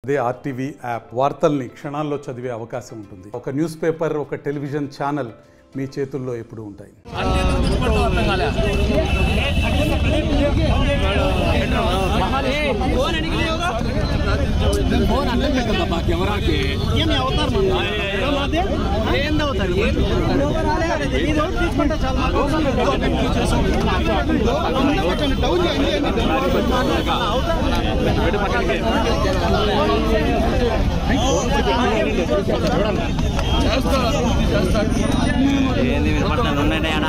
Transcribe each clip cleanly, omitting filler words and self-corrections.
అదే RTV app వార్తల్ని క్షణాల్లో చదివే అవకాశం ఉంటుంది. ఒక న్యూస్ పేపర్, ఒక టెలివిజన్ ఛానల్ మీ చేతుల్లో ఎప్పుడూ ఉంటాయి. ఏంది వినపడతాను ఉండండి అన్న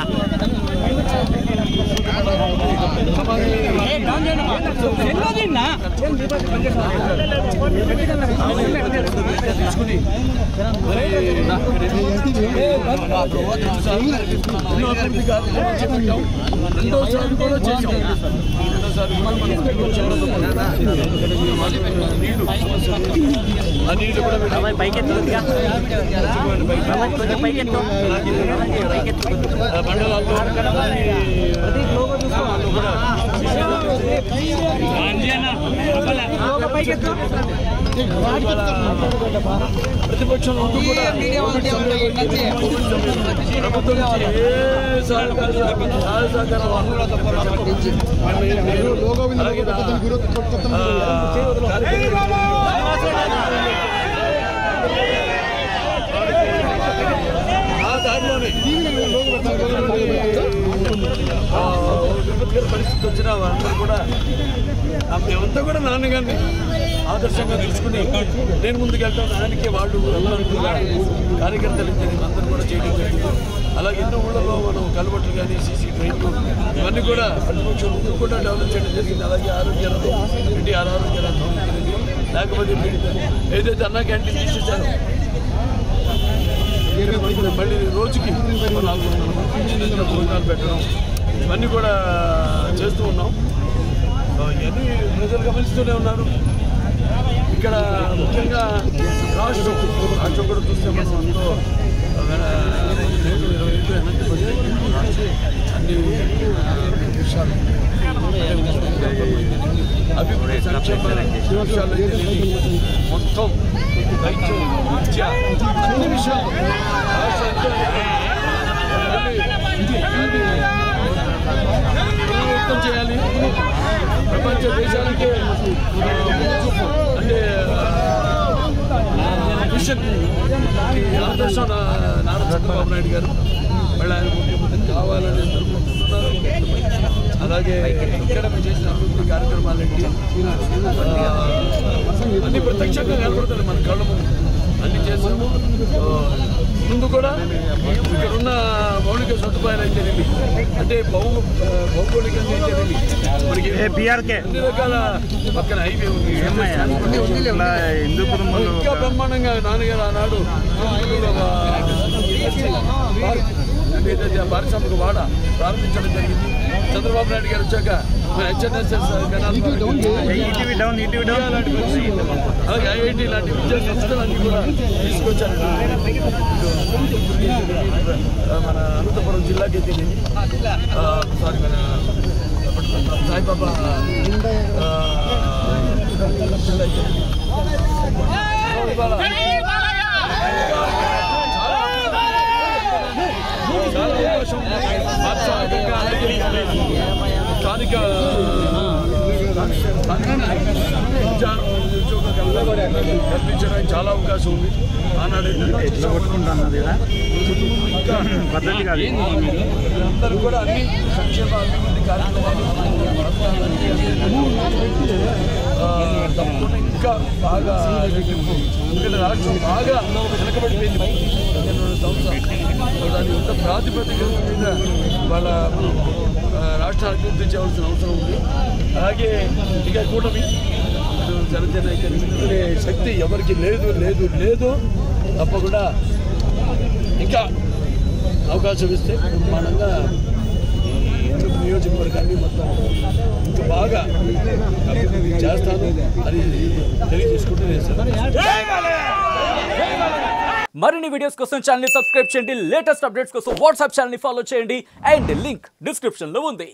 తీసుకుని రెండోసారి కూడా చేసాం. నీళ్లు కూడా పైకెత్తు ప్రతిపక్షం కూడా విపత్కర పరిస్థితి వచ్చిన వాళ్ళందరూ కూడా మేమంతా కూడా నాన్నగారిని ఆదర్శంగా తీసుకుని నేను ముందుకు వెళ్తాను. ఆయనకి వాళ్ళు కార్యకర్తలు అందరూ కూడా చేయడం జరిగింది. అలాగే ఎన్నో ఊళ్ళలో మనం కలవట్లు కానీ సీసీ ట్రైన్లు ఇవన్నీ కూడా ప్రతిపక్షం ముందు కూడా డెవలప్ చేయడం జరిగింది. అలాగే ఆరోగ్యాలతో ఎన్టీఆర్ ఆరోగ్యాలతో లేకపోతే ఏదైతే అన్నా క్యాంటీన్ తీసేసారో మళ్ళీ రోజుకి 400 భోజనాలు పెట్టడం ఇవన్నీ కూడా చేస్తూ ఉన్నాం. ఇవన్నీ ప్రజలు గమనిస్తూనే ఉన్నారు. ఇక్కడ ముఖ్యంగా రాష్ట్రం కూడా చూస్తే మనం ఎంతో 25 అన్ని విషయాలు అభివృద్ధి సంక్షేమ విషయాలు మొత్తం వైద్యం విద్య అన్ని విషయాలు మొత్తం చేయాలి. ప్రపంచ దేశాలకే అంటే మిషన్ ఆదర్శం నారా చంద్రబాబు నాయుడు గారు మళ్ళీ ఆయన ముఖ్యమంత్రి కావాలని అనుకుంటున్నారు. అలాగే ఇక్కడ చేసిన అభివృద్ధి కార్యక్రమాలంటే అన్ని ప్రత్యక్షంగా కనబడుతుంది మన కళ్ళ ముందు. అన్ని చేసాము. ముందు కూడా ఇక్కడ ఉన్న మౌలిక సదుపాయాలు అయితేనేమి అంటే భౌగోళికంగా అయితేనేమి మనకి అన్ని రకాల పక్కన హైవే ఉంది. ఇంకా బ్రహ్మాండంగా నాన్నగారు ఆనాడు పారిశ్రామిక వాడ ప్రారంభించడం జరిగింది. చంద్రబాబు నాయుడు గారు వచ్చాక అలాగే ఐఐటి లాంటి విద్యా సంస్థలన్నీ కూడా తీసుకొచ్చారు. మన అనంతపురం జిల్లాకి తెలియదు సారీ మన సాయిబాబా ఇవాళ చాలా అవకాశం పారిశ్రామికంగా స్థానిక కల్పించడానికి చాలా అవకాశం ఉంది. ఆనాడు అందరూ కూడా అన్ని సంక్షేమ అభివృద్ధి కార్యక్రమాలు తప్పకుండా ఇంకా బాగా రాష్ట్రం బాగా వెనకబడిపోయింది. 12 సంవత్సరాలు దాని యొక్క ప్రాతిపదిక మీద వాళ్ళ రాష్ట్ర అభివృద్ధి చేయవలసిన అవసరం ఉంది. అలాగే ఇక కూటమి జనసేన నిలుపుకునే శక్తి ఎవరికి లేదు లేదు లేదు తప్పకుండా ఇంకా అవకాశం ఇస్తే బ్రహ్మాండంగా ఎందుకు నియోజకవర్గాన్ని మొత్తం ఇంకా బాగా చేస్తాను అని తెలియజేసుకుంటూ మరిన్ని వీడియోస్ కోసం ఛానల్ ని సబ్స్క్రైబ్ చేయండి. లేటెస్ట్ అప్డేట్స్ కోసం వాట్సాప్ ఛానల్ ని ఫాలో చేయండి. అండ్ లింక్ డిస్క్రిప్షన్ లో ఉంది.